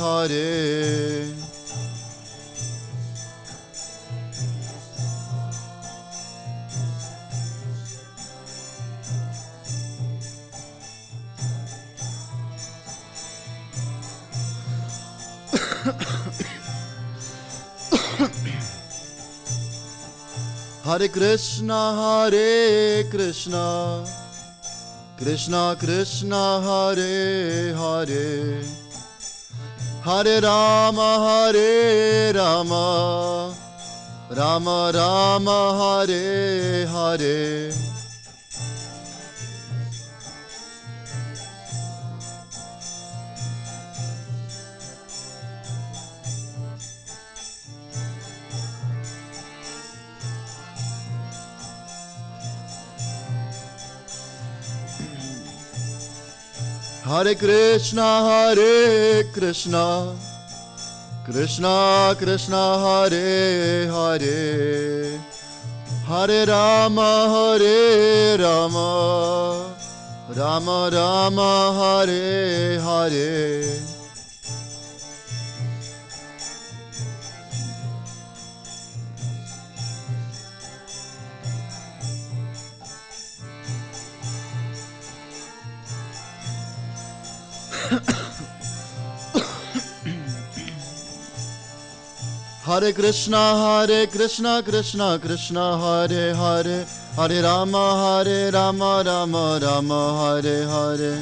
Hare. Hare Krishna, Krishna Krishna, Hare Hare, Hare Rama, Rama Rama, Hare Hare. Hare Krishna, Krishna Krishna, Hare Hare, Hare Rama, Rama Rama, Hare Hare. Hare Krishna, Krishna Krishna, Hare Hare, Hare Rama, Rama Rama, Hare Hare.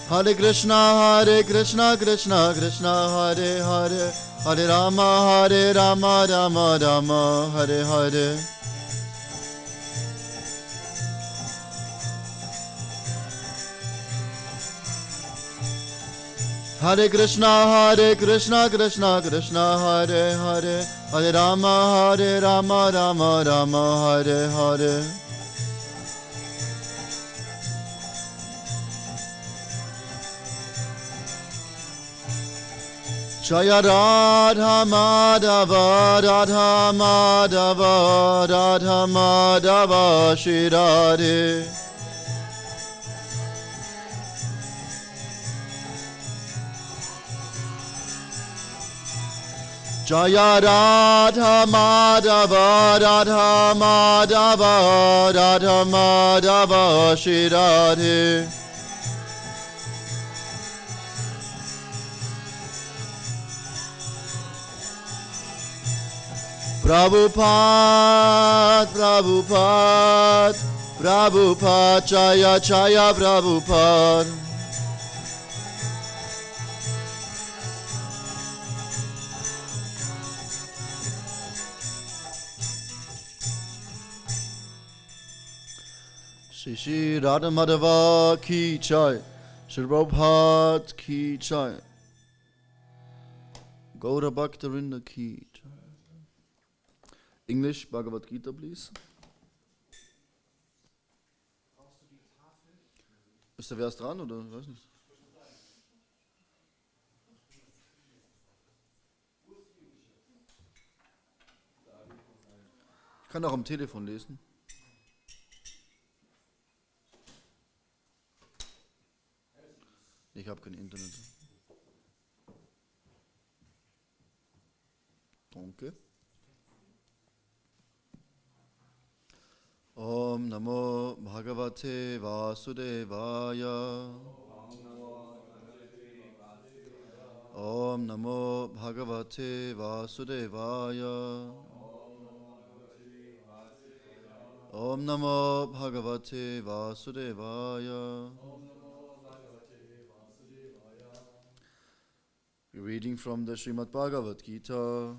Hare Krishna, Krishna Krishna, Hare Hare, Hare Rama, Rama Rama, Hare Hare. Hare Krishna, Krishna Krishna, Hare Hare, Hare Rama, Rama Rama, Hare Hare. Jaya Radha Madhava, Radha Madhava, Radha Madhava, Shri Radhe. Jaya Radha Madhava, Radha Madhava, Radha Madhava, Shri Radhe. Prabhupada, Prabhupada, Prabhupada, Jaya Jaya Prabhupada. Shri Radha Madhava ki jai, Shri Prabhupada ki jai, Gaura Bhaktarinda ki jai. English, Bhagavad Gita, please. Ist der Vers dran oder? Ich weiß nicht. Ich kann auch am Telefon lesen. Ich habe kein Internet. Danke. Om Namo Bhagavate Vasudevaya. Om Namo Bhagavate Vasudevaya. Om Namo Bhagavate Vasudevaya. Reading from the Srimad Bhagavad Gita.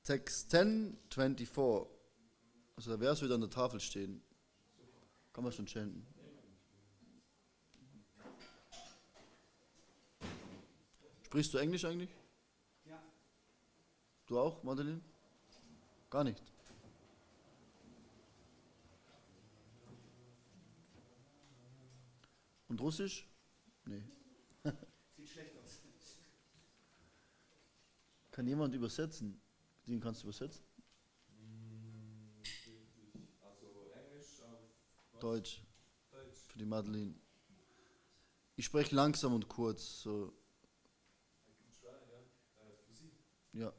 Text 10:24. Also der Vers wird an der Tafel stehen. Kann man schon chanten. Sprichst du Englisch eigentlich? Ja. Du auch, Madeleine? Gar nicht. Und Russisch? Nee. Sieht schlecht aus. Kann jemand übersetzen? Den kannst du übersetzen? Also Englisch auf Deutsch. Deutsch. Für die Madeline. Ich spreche langsam und kurz. So. I can try, ja. Für Sie. Ja.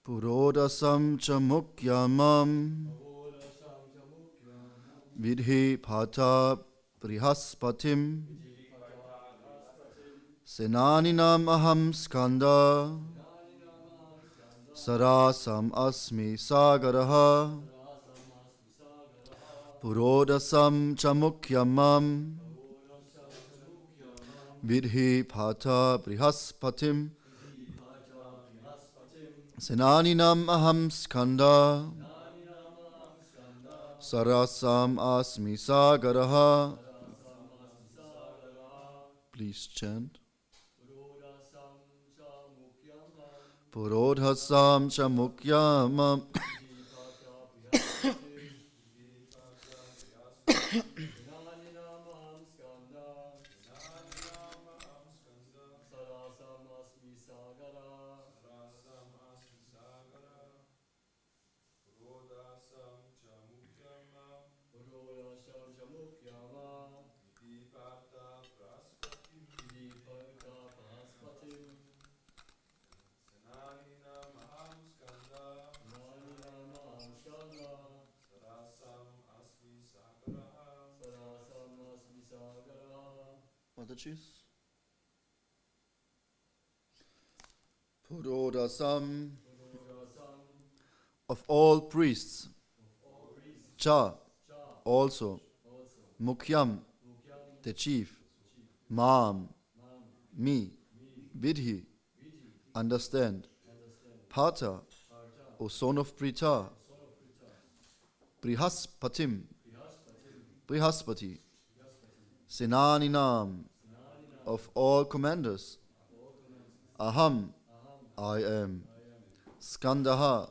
Purodasam cha mukyamam vidhi pata brihaspatim senaninam aham skanda sarasam asmi sagaraha purodasam cha mukyamam vidhi pata brihaspatim senaninam aham skanda sarasam asmi sagaraha. Please chant. Purodhasam cha mukyamam Mataji's. Purodasam of all priests. Cha also. Mukyam the chief. Mam me. Vidhi understand. Pata O son of Prita. Brihaspatim Brihaspati. Senaninam of all commanders. Aham I am. Skandaha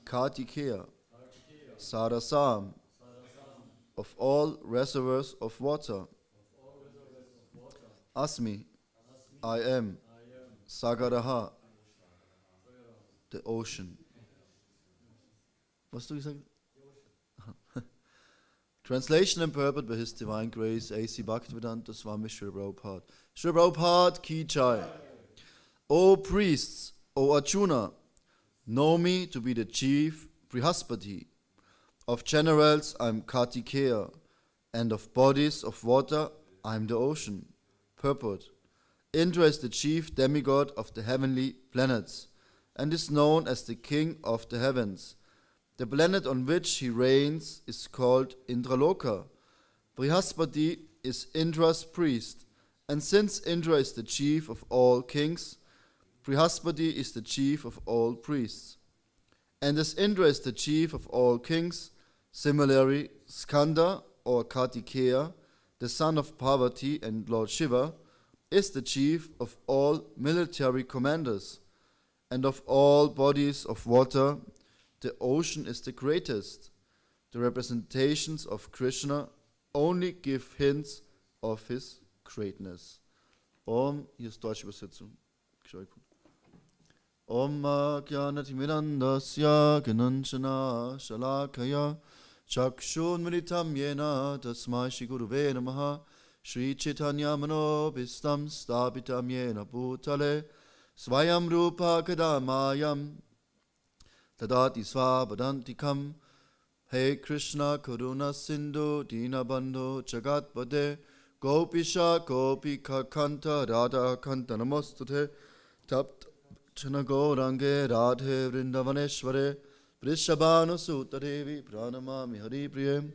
Kartikeya. Sarasam of all reservoirs of water. Asmi I am. Sagaraha the ocean. Was du gesagt? Translation and purport by His Divine Grace A.C. Bhaktivedanta Swami Srila Prabhupada. Srila Prabhupada Ki Jai. O priests, O Arjuna, know me to be the chief Brihaspati. Of generals I am Kartikeya, and of bodies of water I am the ocean. Purport. Indra is the chief demigod of the heavenly planets, and is known as the king of the heavens. The planet on which he reigns is called Indraloka. Brihaspati is Indra's priest, and since Indra is the chief of all kings, Brihaspati is the chief of all priests. And as Indra is the chief of all kings, similarly Skanda or Kartikeya, the son of Parvati and Lord Shiva, is the chief of all military commanders, and of all bodies of water, the ocean is the greatest. The representations of Krishna only give hints of his greatness. Om, hier ist deutsche Übersetzung. Om Jnanatimidandasya Gananchana Shalakaya Chakshun Militam Yena Tasmai Shri Guruve Namaha Shri Chaitanya Manobhistam Stapitam Yena Bhutale Svayam Rupa Kadamayam Tadati Svabadantikam. Hey Krishna Karuna Sindhu Dinabandhu Jagatpade Gopisha Gopika Kanta Radha Kanta Namostate Tapt Chanagaurange Radhe Vrindavaneshware Vrishabhanu Sutadevi Pranamami Haripriye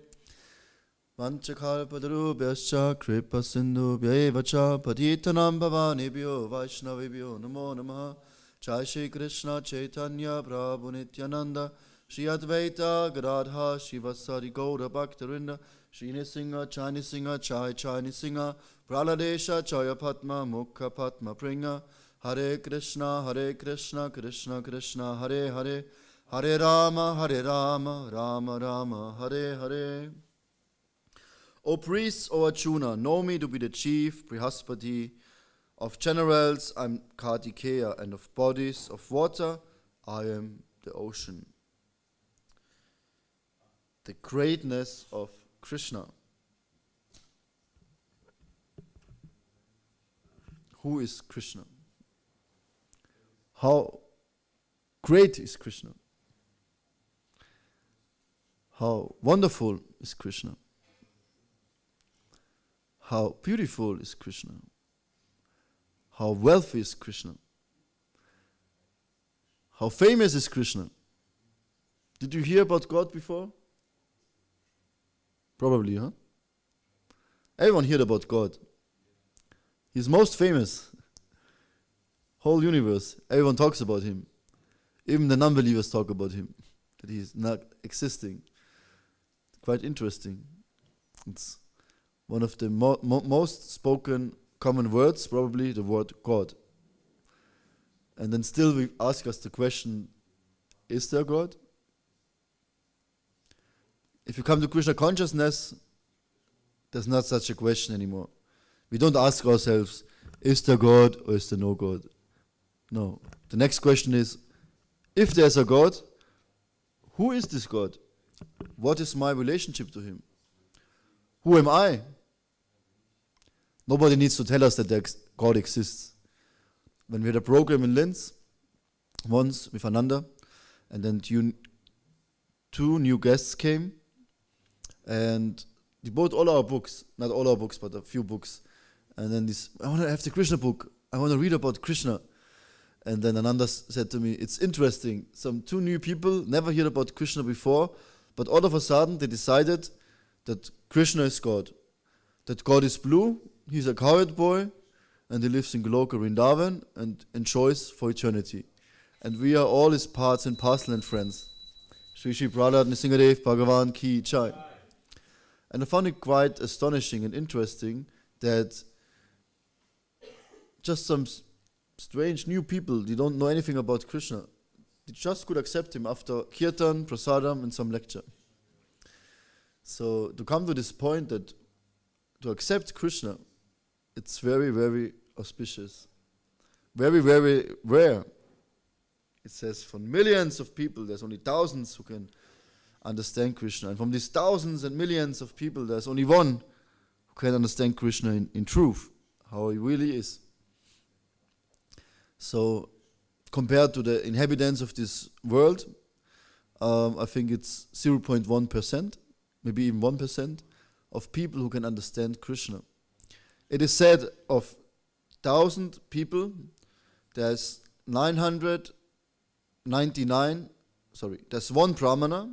Vanchakalpadarubhyascha Kripa Sindhu Vyaevacha Patitanam Bhavanebhyo Vaishnavibhyo Namo Namaha Jai Shri Krishna Chaitanya Prabhu Nityananda Shri Advaita Gadadha Shivasari Gaura Bhaktarinda Shri Nisinga Chai Nisinga Chai Chai Nisinga Praladesha Chaya Padma Mukha Padma Pringa Hare Krishna Krishna Krishna Hare Hare Hare Rama Rama Rama Hare Hare. O priests, O Arjuna, know me to be the chief Brihaspati. Of generals, I'm Kartikeya, and of bodies of water, I am the ocean. The greatness of Krishna. Who is Krishna? How great is Krishna? How wonderful is Krishna? How beautiful is Krishna? How wealthy is Krishna? How famous is Krishna? Did you hear about God before? Probably, huh? Everyone heard about God. He's most famous. Whole universe, everyone talks about him. Even the non-believers talk about him, that he is not existing. Quite interesting. It's one of the most spoken common words, probably the word God. And then still we ask us the question, is there God? If you come to Krishna consciousness, there's not such a question anymore. We don't ask ourselves, is there God or is there no God? No. The next question is, if there's a God, who is this God? What is my relationship to him? Who am I? Nobody needs to tell us that God exists. When we had a program in Linz, once with Ananda, and then two new guests came, and they bought all our books, not all our books, but a few books. And then I want to have the Krishna book. I want to read about Krishna. And then Ananda said to me, it's interesting. Two new people never heard about Krishna before, but all of a sudden they decided that Krishna is God. That God is blue, he's a cowherd boy, and he lives in Goloka Vrindavan and enjoys for eternity. And we are all his parts and parcel and friends. Shri Shri Prahlad Nrsingadev Bhagavan Ki Jai. And I found it quite astonishing and interesting that just some strange new people, they don't know anything about Krishna, they just could accept him after kirtan, prasadam and some lecture. So to come to this point that to accept Krishna, it's very, very auspicious. Very, very rare. It says from millions of people, there's only thousands who can understand Krishna. And from these thousands and millions of people, there's only one who can understand Krishna in truth, how he really is. So, compared to the inhabitants of this world, I think it's 0.1%, maybe even 1% of people who can understand Krishna. It is said of 1,000 people, there's 999, there's one Brahmana,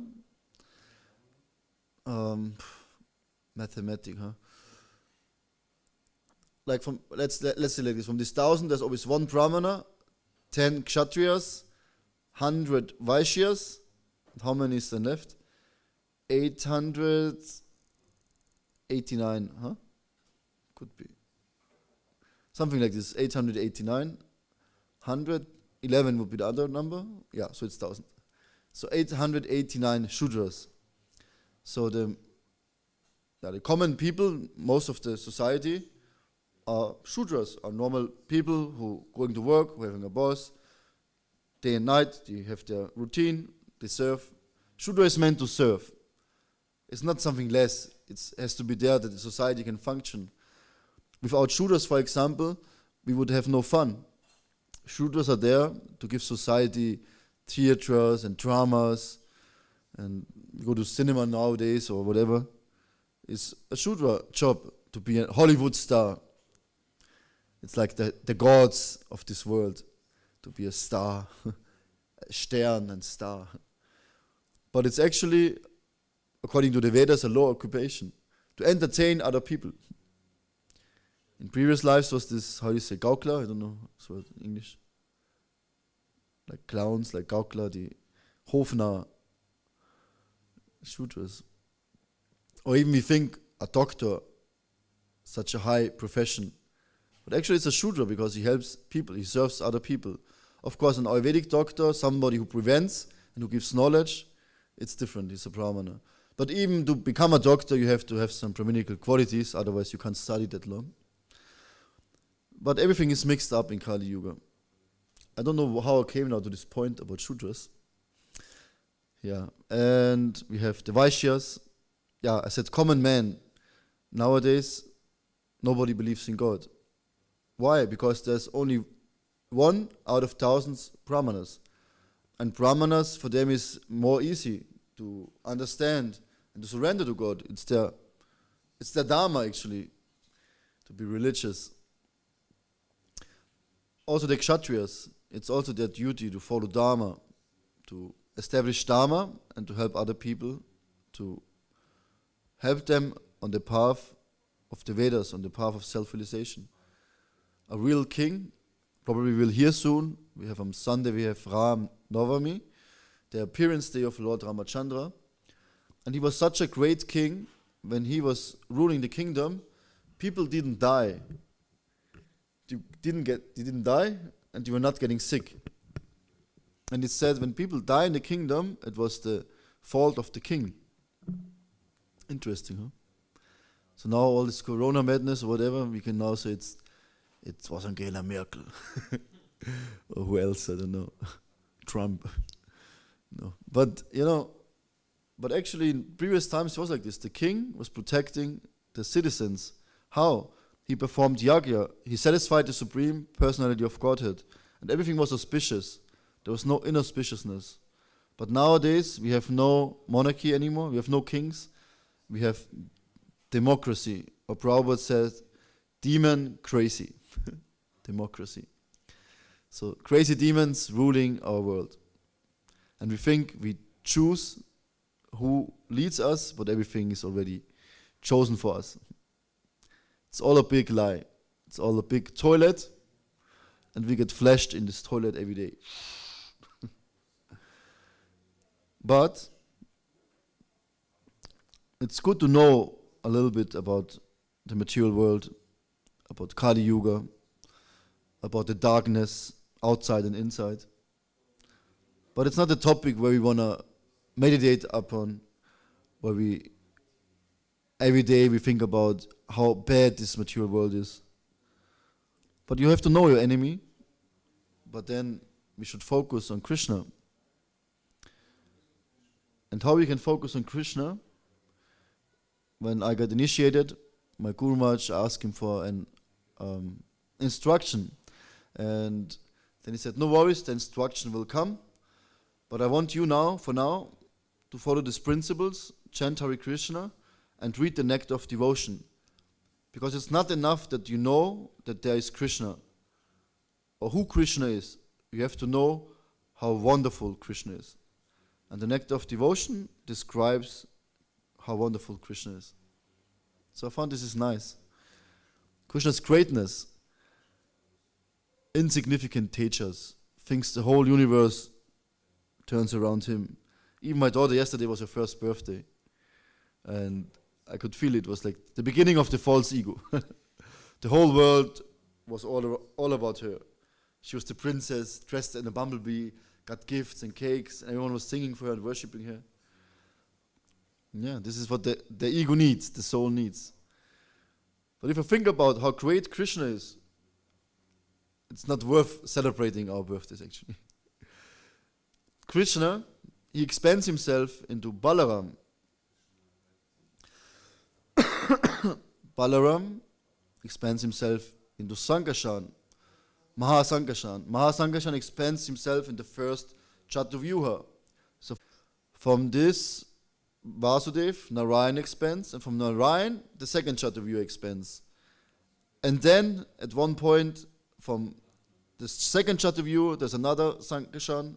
mathematic, huh? Like let's say like this, from this 1,000 there's always one Brahmana, 10 Kshatriyas, 100 Vaishyas. How many is there left? 889, huh? Could be. Something like this, 889. 111 would be the other number. Yeah, so it's 1,000. So 889 Shudras. So the common people, most of the society, are Shudras, are normal people who going to work, who having a boss, day and night, they have their routine, they serve. Shudra is meant to serve. It's not something less. It has to be there that the society can function. Without Shudras, for example, we would have no fun. Shudras are there to give society theaters and dramas, and you go to cinema nowadays or whatever. It's a Shudra job to be a Hollywood star. It's like the gods of this world, to be a star, a Stern and star. But it's actually, according to the Vedas, a low occupation, to entertain other people. In previous lives was this, how do you say, Gaukler? I don't know this word in English. Like clowns, like Gaukler, the Hofner, Shudras. Or even we think a doctor, such a high profession. But actually it's a Shudra because he helps people, he serves other people. Of course, an Ayurvedic doctor, somebody who prevents and who gives knowledge, it's different, he's a Brahmana. But even to become a doctor, you have to have some pre-medical qualities, otherwise you can't study that long. But everything is mixed up in Kali Yuga. I don't know how I came now to this point about Shudras. Yeah, and we have the Vaishyas. Yeah, I said common man. Nowadays, nobody believes in God. Why? Because there's only one out of thousands Brahmanas. And Brahmanas, for them, is more easy to understand and to surrender to God. It's their dharma, actually, to be religious. Also the Kshatriyas, it's also their duty to follow dharma, to establish dharma and to help other people, to help them on the path of the Vedas, on the path of self-realization. A real king, probably we'll hear soon. We have on Sunday, we have Ram Navami, the appearance day of Lord Ramachandra. And he was such a great king. When he was ruling the kingdom, people didn't die. They didn't die, and they were not getting sick. And it said when people die in the kingdom, it was the fault of the king. Interesting, huh? So now all this corona madness or whatever, we can now say it was Angela Merkel. Or who else, I don't know. Trump. No. But, but actually in previous times it was like this. The king was protecting the citizens. How? He performed yagya. He satisfied the supreme personality of Godhead. And everything was auspicious. There was no inauspiciousness. But nowadays we have no monarchy anymore. We have no kings. We have democracy. Or Prabhupada says, demon crazy. Democracy. So crazy demons ruling our world. And we think we choose who leads us, but everything is already chosen for us. It's all a big lie. It's all a big toilet, and we get flashed in this toilet every day. But it's good to know a little bit about the material world, about Kali Yuga, about the darkness outside and inside. But it's not a topic where we want to meditate upon, where we every day we think about how bad this material world is. But you have to know your enemy, but then we should focus on Krishna. And how we can focus on Krishna? When I got initiated, my Guru Maharaj asked him for an instruction. And then he said, no worries, the instruction will come. But I want you now, for now, to follow these principles, chant Hare Krishna, and read the Nectar of Devotion. Because it's not enough that you know that there is Krishna, or who Krishna is. You have to know how wonderful Krishna is. And the Nectar of Devotion describes how wonderful Krishna is. So I found this is nice. Krishna's greatness, insignificant tejas, thinks the whole universe turns around him. Even my daughter yesterday was her first birthday. And I could feel it was like the beginning of the false ego. The whole world was all about her. She was the princess, dressed in a bumblebee, got gifts and cakes, and everyone was singing for her and worshipping her. Yeah, this is what the ego needs, the soul needs. But if I think about how great Krishna is, it's not worth celebrating our birthdays, actually. Krishna, he expands himself into Balaram. Balaram expands himself into Sankarshan, Mahasankarshan. Mahasankarshan expands himself in the first Chatuvyuha. So from this, Vasudev, Narayan expands, and from Narayan, the second Chatuvyuha expands. And then, at one point, from the second Chatuvyuha, there's another Sankarshan,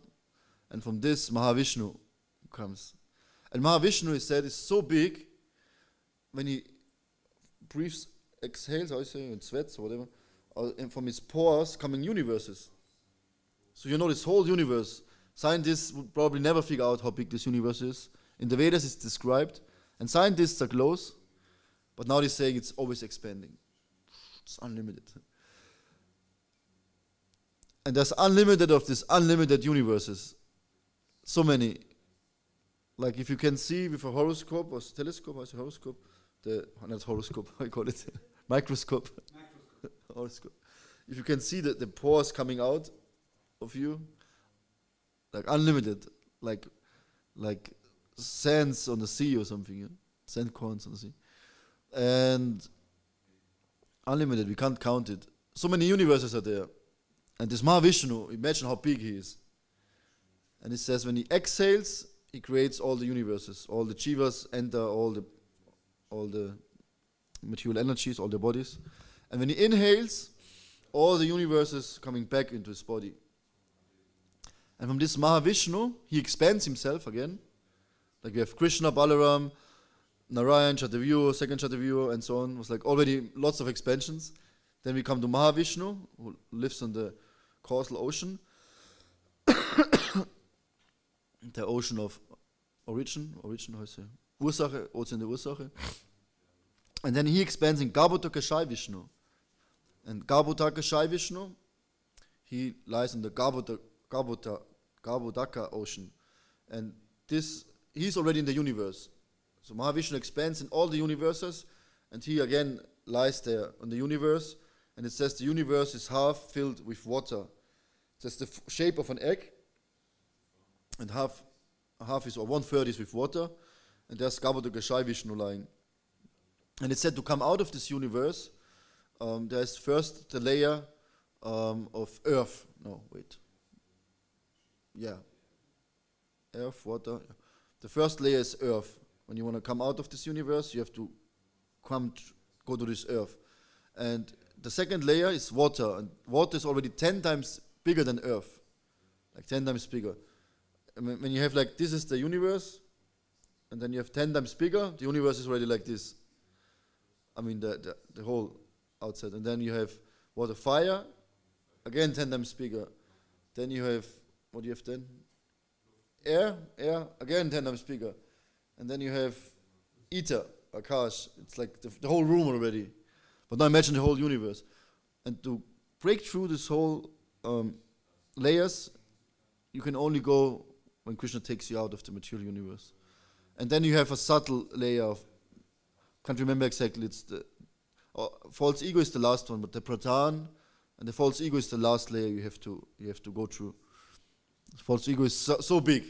and from this, Mahavishnu comes. And Mahavishnu, he said, is so big, when he breathes, exhales, how you say, and sweats or whatever, and from his pores coming universes. So this whole universe, scientists would probably never figure out how big this universe is. In the Vedas it's described, and scientists are close, but now they're saying it's always expanding. It's unlimited. And there's unlimited of these unlimited universes. So many. like if you can see with a horoscope or telescope, how's a horoscope? Not horoscope, how you call it? Microscope. Horoscope. If you can see the pores coming out of you, like unlimited, like sands on the sea or something, yeah? Sand corns on the sea. And unlimited, we can't count it. So many universes are there. And this Mahavishnu, imagine how big he is. And it says when he exhales, he creates all the universes. All the jivas enter all the material energies, all the bodies. And when he inhales, all the universes coming back into his body. And from this Mahavishnu, he expands himself again. Like we have Krishna, Balaram, Narayan, Chatavyuha, second Chatavyuha, and so on. It was like already lots of expansions. Then we come to Mahavishnu, who lives on the causal ocean. Der Ocean of Origin, how is it? Ursache, Ozean der Ursache. And then he expands in Garbhodaka Shai Vishnu. And Garbhodaka Shai Vishnu, he lies in the Garbhodaka Ocean. And he's already in the universe. So Mahavishnu expands in all the universes, and he again lies there on the universe. And it says the universe is half filled with water. It says the shape of an egg, and half is, or 1/3 is with water, and there's Garbhodaka Shai Vishnu lying. And it said to come out of this universe, there's first the layer of earth. No, wait. Yeah. Earth, water. The first layer is earth. When you want to come out of this universe, you have to go to this earth. And the second layer is water. And water is already 10 times bigger than earth. Like 10 times bigger. And when you have like, this is the universe, and then you have 10 times bigger, the universe is already like this. I mean, the whole outside. And then you have water, fire, again 10 times bigger. Then you have, what do you have then? Air, again 10 times bigger. And then you have ether, Akash. It's like the whole room already. But now imagine the whole universe. And to break through this whole layers, you can only go when Krishna takes you out of the material universe. And then you have a subtle layer of, can't remember exactly, it's the false ego is the last one, but the pradhan and the false ego is the last layer you have to go through. The false ego is so big.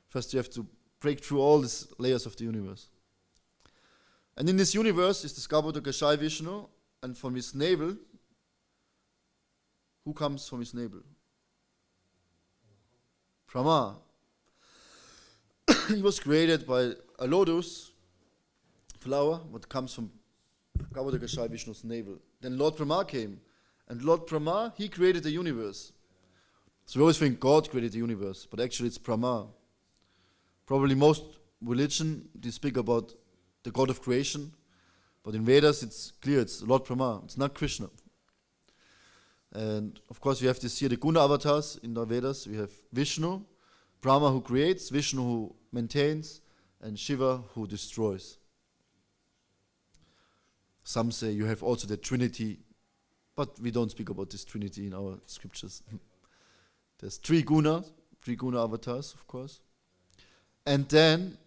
First you have to break through all these layers of the universe. And in this universe is the Garbhodaka Shai Vishnu, and from his navel, who comes from his navel? Brahma. He was created by a lotus flower, what comes from Garbhodaka Shai Vishnu's navel. Then Lord Brahma came, and Lord Brahma, he created the universe. So we always think God created the universe, but actually it's Brahma. Probably most religion, they speak about the God of creation, but in Vedas it's clear, it's Lord Brahma, it's not Krishna. And of course we have this here, the Guna avatars in the Vedas. We have Vishnu, Brahma who creates, Vishnu who maintains, and Shiva who destroys. Some say you have also the Trinity, but we don't speak about this Trinity in our scriptures. There's three guna avatars, of course. And then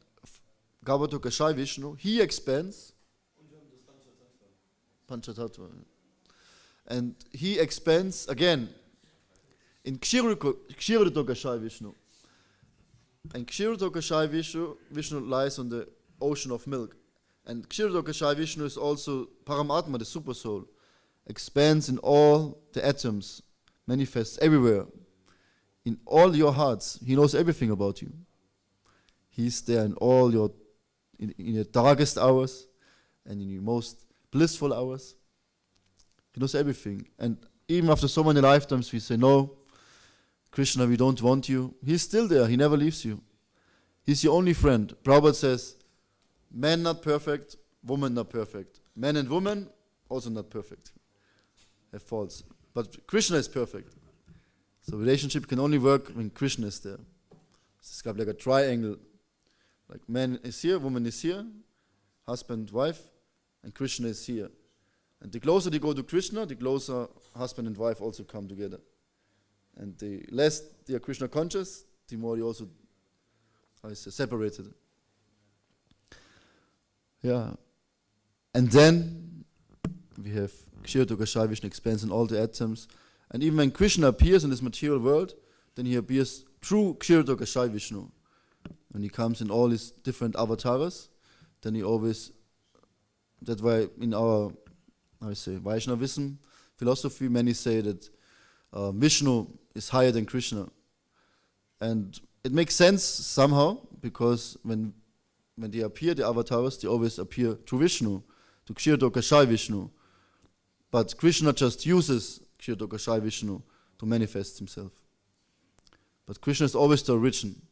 Garbhodaka Shai Vishnu, he expands Panchatattva. And he expands again in Kshirodaka Shai Vishnu. And Kshirodaka Shai Vishnu lies on the ocean of milk. And Kshirodaka Shai Vishnu is also Paramatma, the super soul. Expands in all the atoms, manifests everywhere. In all your hearts, he knows everything about you. He's there in all your, in your darkest hours and in your most blissful hours. He knows everything. And even after so many lifetimes, we say, no, Krishna, we don't want you. He's still there. He never leaves you. He's your only friend. Prabhupada says, man not perfect, woman not perfect. Man and woman also not perfect. Have faults. But Krishna is perfect. So relationship can only work when Krishna is there. It's like a triangle. Like man is here, woman is here, husband, wife, and Krishna is here. And the closer they go to Krishna, the closer husband and wife also come together. And the less they are Krishna conscious, the more they also separated. Yeah. And then we have Kshiroto Kashai Vishnu expands in all the atoms. And even when Krishna appears in this material world, then he appears through Kshiroto Kashai Vishnu. When he comes in all his different avatars, then he always, that's why in our, Vaishnavism philosophy, many say that Vishnu is higher than Krishna. And it makes sense somehow, because when they appear, the avatars, they always appear to Vishnu, to Kshiroto Kashai Vishnu. But Krishna just uses Kshiroto Kashai Vishnu to manifest himself. But Krishna is always the origin.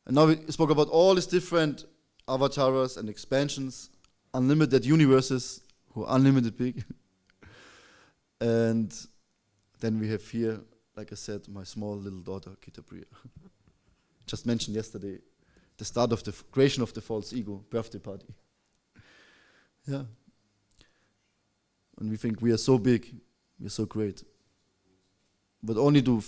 And now we spoke about all these different avatars and expansions, unlimited universes, who are unlimited big. And then we have here, like I said, my small little daughter, Kita Priya. Just mentioned yesterday, the start of the creation of the false ego, birthday party. Yeah. And we think we are so big, we are so great. But only to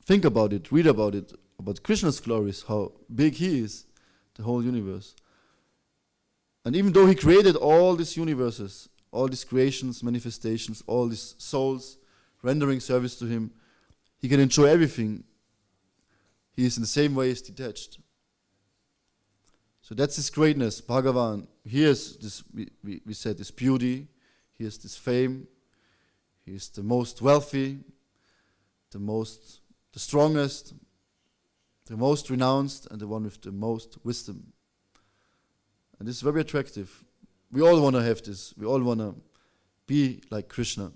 think about it, read about it, about Krishna's glories, how big he is, the whole universe. And even though he created all these universes, all these creations, manifestations, all these souls rendering service to him, he can enjoy everything. He is in the same way as detached. So that's his greatness, Bhagavan. He has this, we said, this beauty, he has this fame, he is the most wealthy, the strongest, the most renounced, and the one with the most wisdom. And this is very attractive. We all want to have this. We all want to be like Krishna.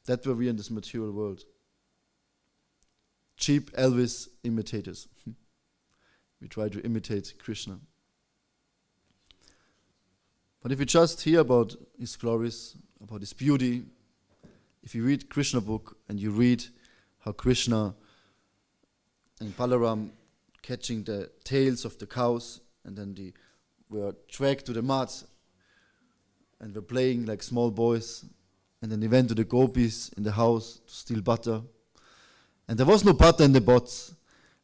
That's where we are in this material world. Cheap Elvis imitators. We try to imitate Krishna. But if you just hear about his glories, about his beauty, if you read Krishna book and you read how Krishna and Balaram catching the tails of the cows, and then they were dragged to the mud and were playing like small boys, and then they went to the gopis in the house to steal butter, and there was no butter in the pots,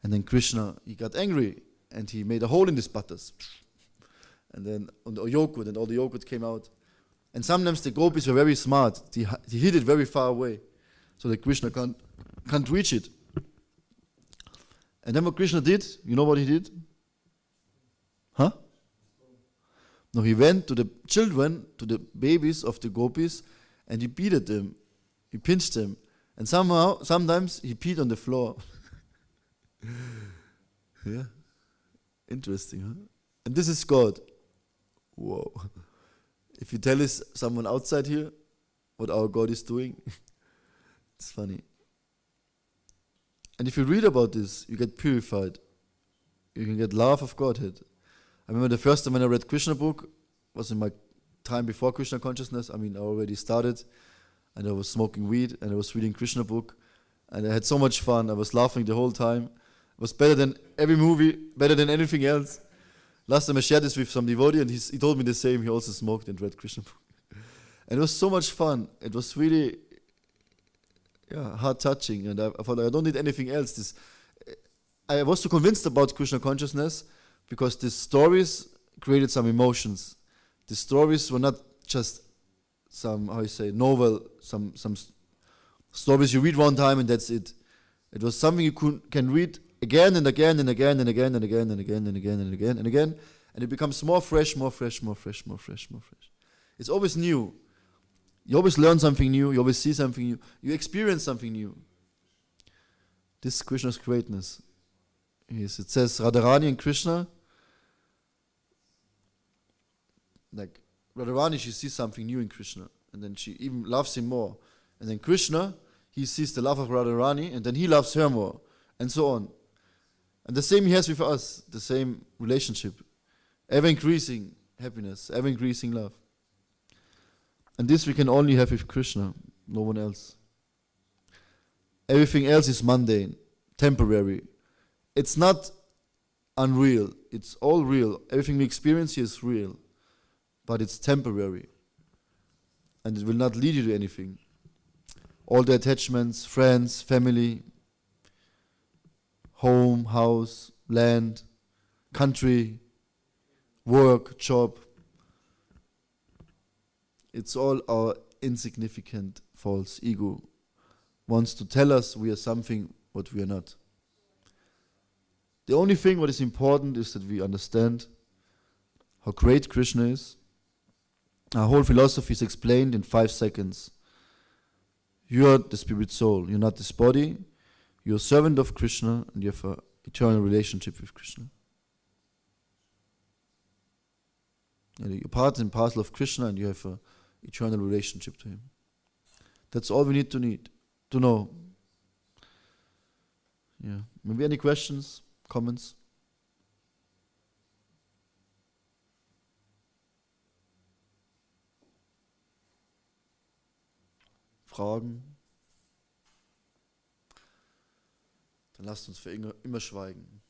and then Krishna, he got angry and he made a hole in these butters, and then on the yogurt, and all the yogurt came out. And sometimes the gopis were very smart. They hid it very far away, so that Krishna can't reach it. And then what Krishna did, you know what he did? Huh? No, he went to the children, to the babies of the gopis, and he beat at them. He pinched them. And sometimes he peed on the floor. Yeah. Interesting, huh? And this is God. Whoa. If you tell someone outside here what our God is doing, it's funny. And if you read about this, you get purified. You can get love of Godhead. I remember the first time when I read Krishna book was in my time before Krishna consciousness. I already started, and I was smoking weed, and I was reading Krishna book, and I had so much fun. I was laughing the whole time. It was better than every movie, better than anything else. Last time I shared this with some devotee, and he told me the same. He also smoked and read Krishna book. And it was so much fun. It was really heart-touching, and I thought I don't need anything else. I was so convinced about Krishna consciousness because these stories created some emotions. The stories were not just some, novel, some stories you read one time and that's it. It was something you can read again and again and again and again and again and again and again and again and again, and it becomes more fresh, more fresh, more fresh, more fresh, more fresh. It's always new. You always learn something new, you always see something new, you experience something new. This is Krishna's greatness. Yes, it says Radharani and Krishna, like Radharani, she sees something new in Krishna, and then she even loves him more. And then Krishna, he sees the love of Radharani, and then he loves her more, and so on. And the same he has with us, the same relationship. Ever-increasing happiness, ever-increasing love. And this we can only have with Krishna, no one else. Everything else is mundane, temporary. It's not unreal, it's all real. Everything we experience here is real, but it's temporary. And it will not lead you to anything. All the attachments, friends, family, home, house, land, country, work, job. It's all our insignificant false ego wants to tell us we are something what we are not. The only thing what is important is that we understand how great Krishna is. Our whole philosophy is explained in 5 seconds. You are the spirit soul. You're not this body. You're a servant of Krishna and you have an eternal relationship with Krishna. And you're part and parcel of Krishna and you have an eternal relationship to him. That's all we need to know. Yeah. Maybe any questions, comments? Fragen? Dann lasst uns für immer schweigen.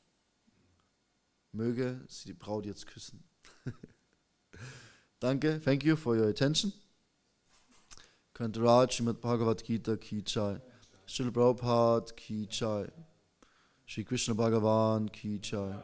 Möge sie die Braut jetzt küssen. Danke, thank you for your attention. Kantaraj Srimad Bhagavad Gita Ki Jai. Srila Prabhupada Ki Jai. Shri Krishna Bhagavan Ki Jai.